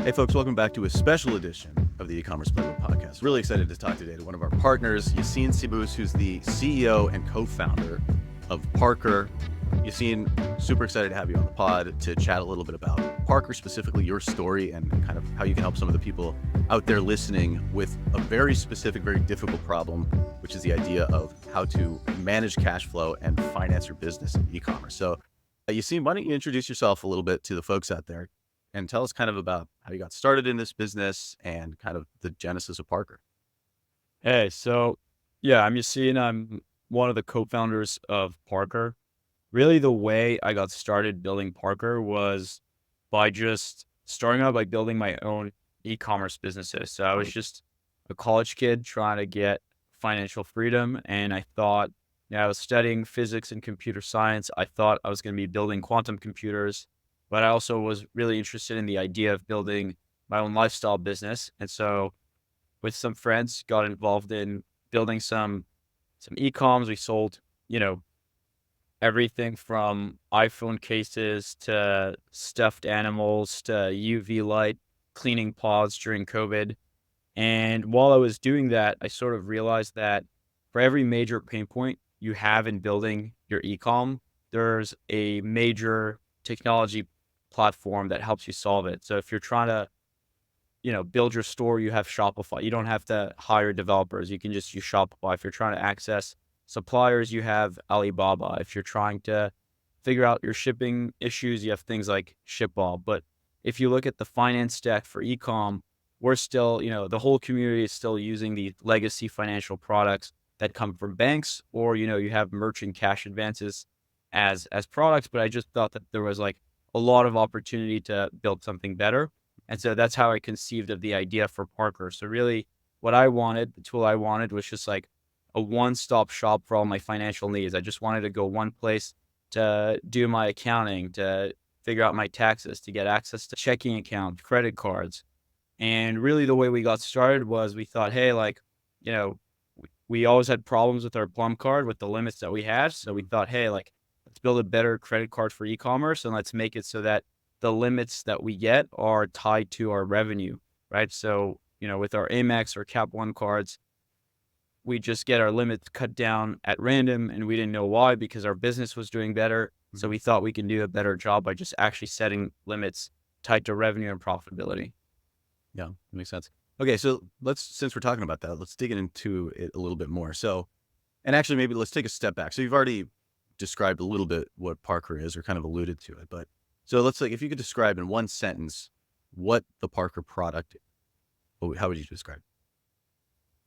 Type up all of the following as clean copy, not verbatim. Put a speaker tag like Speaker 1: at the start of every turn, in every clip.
Speaker 1: Hey folks, welcome back to a special edition of the e-commerce playbook podcast. Really excited to talk today to one of our partners, Yacine Sibous, who's the CEO and co-founder of Parker. Yacine, super excited to have you on the pod to chat a little bit about Parker, specifically your story and kind of how you can help some of the people out there listening with a very specific, very difficult problem, which is the idea of how to manage cash flow and finance your business in e-commerce. So Yacine, why don't you introduce yourself a little bit to the folks out there and tell us kind of about how you got started in this business and kind of the genesis of Parker.
Speaker 2: I'm Yassine. I'm one of the co-founders of Parker. Really, the way I got started building Parker was by just starting out by building my own e-commerce businesses. So I was just a college kid trying to get financial freedom. And I thought, I was studying physics and computer science. I thought I was going to be building quantum computers, but I also was really interested in the idea of building my own lifestyle business. And so with some friends, got involved in building some e-coms. We sold, everything from iPhone cases to stuffed animals to UV light cleaning pods during COVID. And while I was doing that, I sort of realized that for every major pain point you have in building your e-com, there's a major technology platform that helps you solve it. So if you're trying to build your store, you have Shopify. You don't have to hire developers. You can just use Shopify. If you're trying to access suppliers, you have Alibaba. If you're trying to figure out your shipping issues, you have things like Shipball. But if you look at the finance stack for e-com, we're still, the whole community is still using the legacy financial products that come from banks, or, you have merchant cash advances as products. But I just thought that there was like a lot of opportunity to build something better. And so that's how I conceived of the idea for Parker. So really what I wanted, the tool I wanted was just like a one-stop shop for all my financial needs. I just wanted to go one place to do my accounting, to figure out my taxes, to get access to checking account, credit cards. And really the way we got started was we thought, hey, we always had problems with our Plum card with the limits that we had. So we thought, hey, let's build a better credit card for e-commerce and let's make it so that the limits that we get are tied to our revenue, right? So, with our Amex or Cap One cards, we just get our limits cut down at random, and we didn't know why because our business was doing better. So we thought we can do a better job by just actually setting limits tied to revenue and profitability.
Speaker 1: Yeah, that makes sense. Okay, so since we're talking about that, let's dig into it a little bit more. So, and actually maybe let's take a step back. So you've already described a little bit what Parker is or kind of alluded to it, but so let's if you could describe in one sentence what the Parker product is, how would you describe it?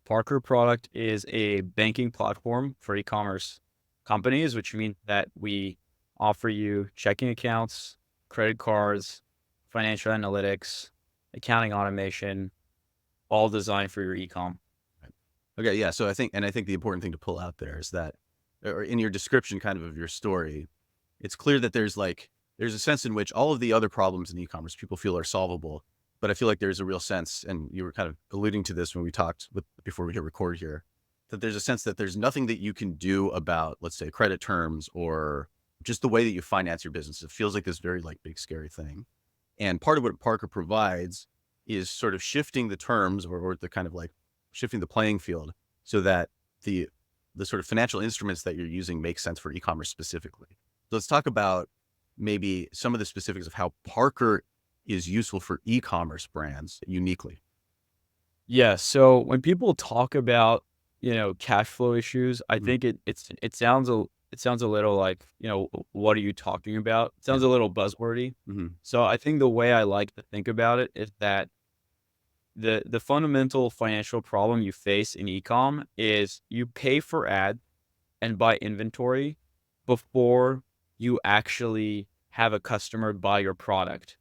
Speaker 2: Parker product is a banking platform for e-commerce companies, which means that we offer you checking accounts, credit cards, financial analytics, accounting automation, all designed for your e-com.
Speaker 1: Right. Okay, yeah. So I think the important thing to pull out there is that, or in your description kind of your story, it's clear that there's a sense in which all of the other problems in e-commerce people feel are solvable. But I feel like there's a real sense, and you were kind of alluding to this when we talked before we hit record here, that there's a sense that there's nothing that you can do about, let's say, credit terms or just the way that you finance your business. It feels like this very big, scary thing. And part of what Parker provides is sort of shifting the terms or the kind of shifting the playing field so that the sort of financial instruments that you're using make sense for e-commerce specifically. So let's talk about maybe some of the specifics of how Parker is useful for e-commerce brands uniquely.
Speaker 2: Yeah. So when people talk about, cash flow issues, I think it sounds a little like, what are you talking about? It sounds a little buzzwordy. So I think the way I like to think about it is that the fundamental financial problem you face in e-com is you pay for ad and buy inventory before you actually have a customer buy your product.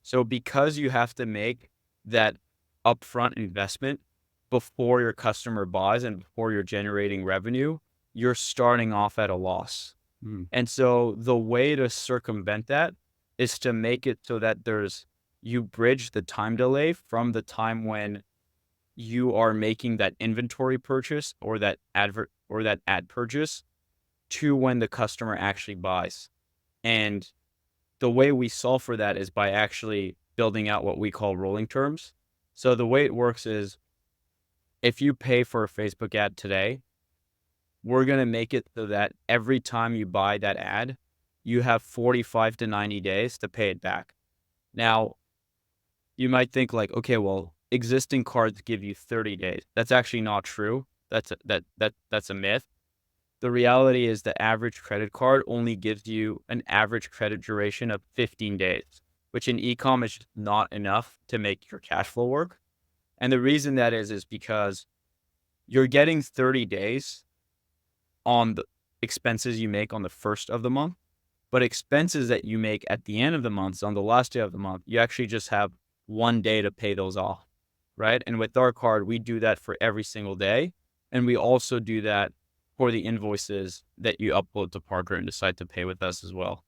Speaker 2: So because you have to make that upfront investment before your customer buys and before you're generating revenue, you're starting off at a loss. And so the way to circumvent that is to make it so that you bridge the time delay from the time when you are making that inventory purchase or that ad purchase to when the customer actually buys. And the way we solve for that is by actually building out what we call rolling terms. So the way it works is if you pay for a Facebook ad today, we're going to make it so that every time you buy that ad, you have 45 to 90 days to pay it back. Now, you might think like, okay, well, existing cards give you 30 days. That's actually not true. That's a myth. The reality is the average credit card only gives you an average credit duration of 15 days, which in e-com is just not enough to make your cash flow work. And the reason that is because you're getting 30 days on the expenses you make on the first of the month, but expenses that you make at the end of the month, so on the last day of the month, you actually just have 1 day to pay those off, right? And with our card, we do that for every single day. And we also do that for the invoices that you upload to Parker and decide to pay with us as well.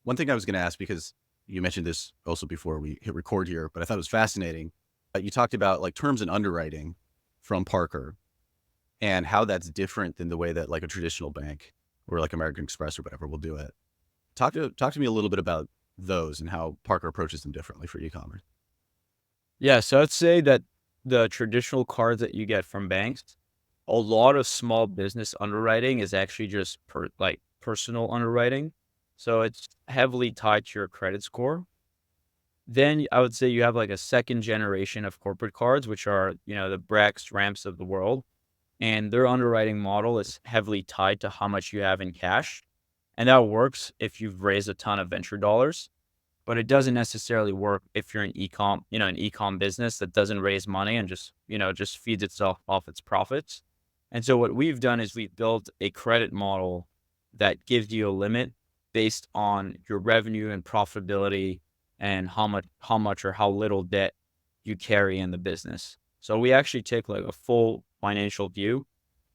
Speaker 1: One thing I was going to ask, because you mentioned this also before we hit record here, but I thought it was fascinating. You talked about like terms and underwriting from Parker and how that's different than the way that like a traditional bank or like American Express or whatever will do it. Talk to me a little bit about those and how Parker approaches them differently for e-commerce.
Speaker 2: Yeah, so I'd say that the traditional cards that you get from banks, a lot of small business underwriting is actually just personal underwriting. So it's heavily tied to your credit score. Then I would say you have like a second generation of corporate cards, which are, the Brex, Ramps of the world. And their underwriting model is heavily tied to how much you have in cash. And that works if you've raised a ton of venture dollars, but it doesn't necessarily work if you're an e-com business that doesn't raise money and just feeds itself off its profits. And so what we've done is we've built a credit model that gives you a limit based on your revenue and profitability and how much or how little debt you carry in the business. So we actually take like a full financial view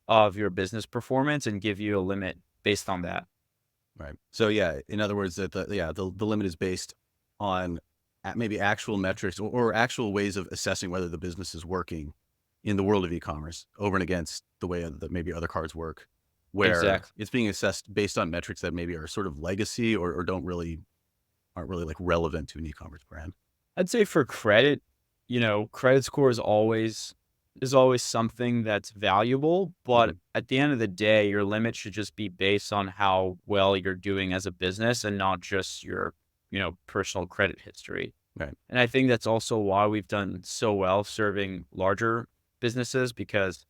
Speaker 2: of your business performance and give you a limit based on that.
Speaker 1: Right. So yeah, in other words, that the limit is based on maybe actual metrics or actual ways of assessing whether the business is working in the world of e-commerce over and against the way that maybe other cards work, where
Speaker 2: Exactly.
Speaker 1: it's being assessed based on metrics that maybe are sort of legacy or aren't really like relevant to an e-commerce brand.
Speaker 2: I'd say for credit, credit score is always something that's valuable, but
Speaker 1: Mhm.
Speaker 2: at the end of the day, your limit should just be based on how well you're doing as a business and not just your, personal credit history.
Speaker 1: Right.
Speaker 2: And I think that's also why we've done so well serving larger businesses because,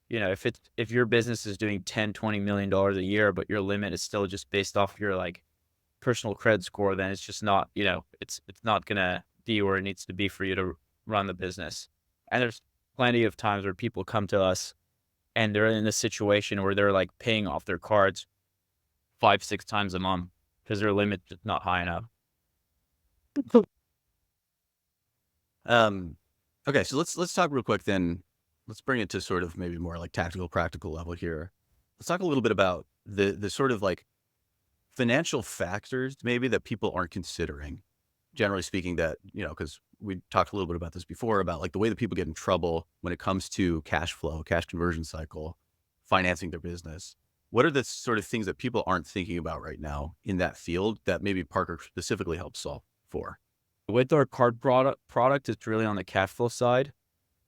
Speaker 2: if your business is doing 10, $20 million a year, but your limit is still just based off your like personal credit score, then it's just not, it's not gonna be where it needs to be for you to run the business. And there's plenty of times where people come to us and they're in a situation where they're like paying off their cards 5, 6 times a month because their limit's just not high enough.
Speaker 1: Um, okay, so let's talk real quick then. Let's bring it to sort of maybe more like tactical, practical level here. Let's talk a little bit about the sort of like financial factors maybe that people aren't considering. Generally speaking, that because we talked a little bit about this before about like the way that people get in trouble when it comes to cash flow, cash conversion cycle, financing their business. What are the sort of things that people aren't thinking about right now in that field that maybe Parker specifically helps solve for?
Speaker 2: With our card product, it's really on the cash flow side.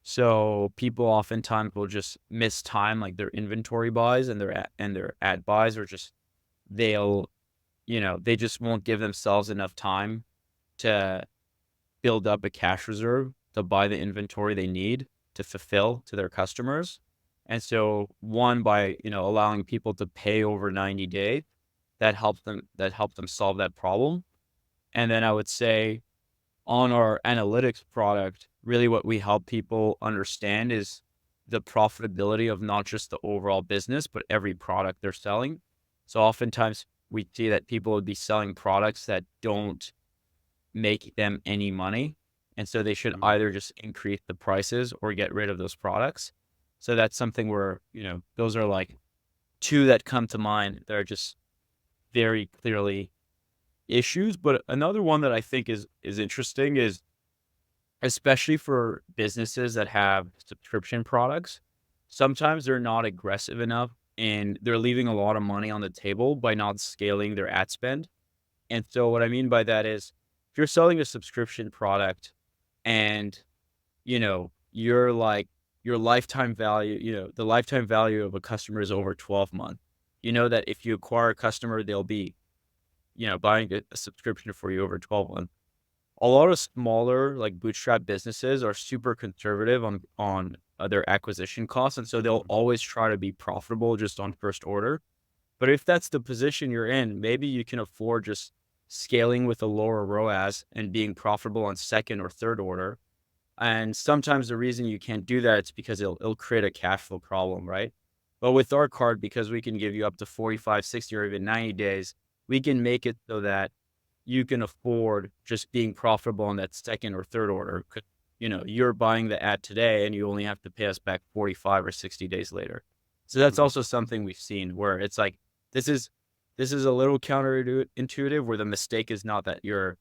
Speaker 2: So people oftentimes will just miss time, like their inventory buys and their ad buys, or just they'll, they just won't give themselves enough time to build up a cash reserve to buy the inventory they need to fulfill to their customers. And so one, by, allowing people to pay over 90 days, that helped them solve that problem. And then I would say on our analytics product, really what we help people understand is the profitability of not just the overall business, but every product they're selling. So oftentimes we see that people would be selling products that don't make them any money. And so they should
Speaker 1: Mhm.
Speaker 2: either just increase the prices or get rid of those products. So that's something where, those are like two that come to mind. They're just very clearly issues. But another one that I think is interesting is especially for businesses that have subscription products, sometimes they're not aggressive enough and they're leaving a lot of money on the table by not scaling their ad spend. And so what I mean by that is if you're selling a subscription product and, you're like your lifetime value, the lifetime value of a customer is over 12 months. You know that if you acquire a customer, they'll be, buying a subscription for you over 12 months. A lot of smaller, like, bootstrap businesses are super conservative on their acquisition costs, and so they'll always try to be profitable just on first order. But if that's the position you're in, maybe you can afford just scaling with a lower ROAS and being profitable on second or third order. And sometimes the reason you can't do that is because it'll create a cash flow problem, right? But with our card, because we can give you up to 45, 60, or even 90 days, we can make it so that you can afford just being profitable on that second or third order. You're buying the ad today and you only have to pay us back 45 or 60 days later. So that's
Speaker 1: Mhm.
Speaker 2: also something we've seen where it's like, this is a little counterintuitive where the mistake is not that you're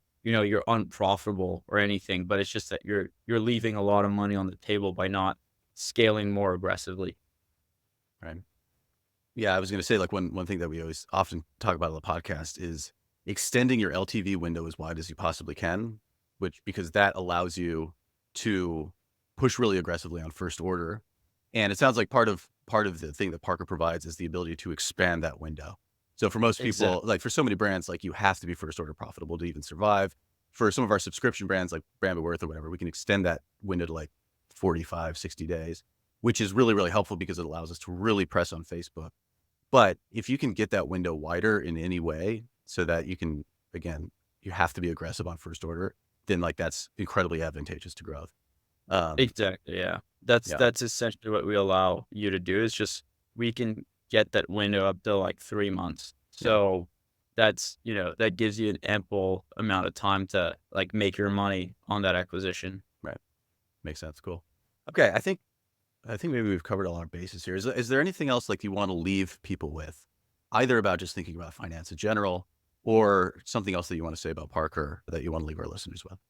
Speaker 2: unprofitable or anything, but it's just that you're leaving a lot of money on the table by not scaling more aggressively.
Speaker 1: Right. Yeah, I was going to say, like, one thing that we always often talk about on the podcast is extending your LTV window as wide as you possibly can, which because that allows you to push really aggressively on first order. And it sounds like part of the thing that Parker provides is the ability to expand that window. So for most people,
Speaker 2: Exactly.
Speaker 1: like for so many brands, like you have to be first order profitable to even survive. For some of our subscription brands like Brand Worth or whatever, we can extend that window to like 45, 60 days, which is really, really helpful because it allows us to really press on Facebook. But if you can get that window wider in any way so that you can, again, you have to be aggressive on first order, then like that's incredibly advantageous to growth. Um,
Speaker 2: Exactly, yeah. That's
Speaker 1: yeah,
Speaker 2: that's essentially what we allow you to do is just we can get that window up to, like, 3 months.
Speaker 1: yeah,
Speaker 2: So, that gives you an ample amount of time to, like, make your money on that acquisition.
Speaker 1: right. Makes sense. Cool. Okay, I think maybe we've covered all our bases here. Is there anything else like you want to leave people with, either about just thinking about finance in general, or something else that you want to say about Parker that you want to leave our listeners with?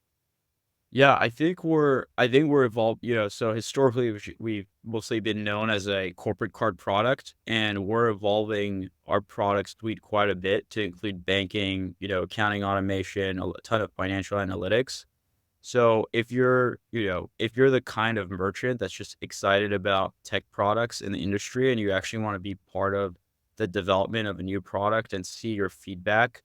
Speaker 2: Yeah, I think we're evolved, so historically, we've mostly been known as a corporate card product, and we're evolving our product suite quite a bit to include banking, accounting automation, a ton of financial analytics. So if you're the kind of merchant that's just excited about tech products in the industry and you actually want to be part of the development of a new product and see your feedback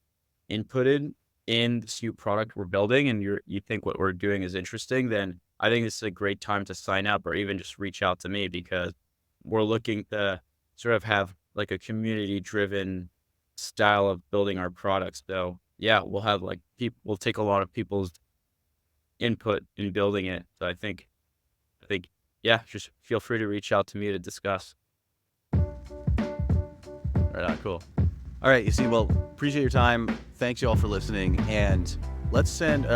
Speaker 2: inputted in this new product we're building and you think what we're doing is interesting, then I think this is a great time to sign up or even just reach out to me because we're looking to sort of have like a community driven style of building our products. So yeah, we'll have like people, we'll take a lot of people's input in building it. So I think, yeah, just feel free to reach out to me to discuss.
Speaker 1: Right on, cool. All right, you see, well, appreciate your time. Thanks you all for listening. And let's send,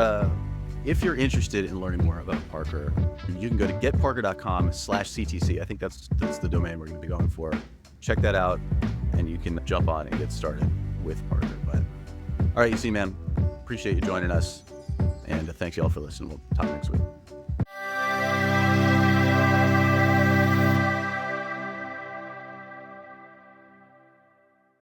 Speaker 1: if you're interested in learning more about Parker, you can go to getparker.com/CTC. I think that's the domain we're going to be going for. Check that out and you can jump on and get started with Parker. But all right, you see, man, appreciate you joining us. And thanks you all for listening. We'll talk next week.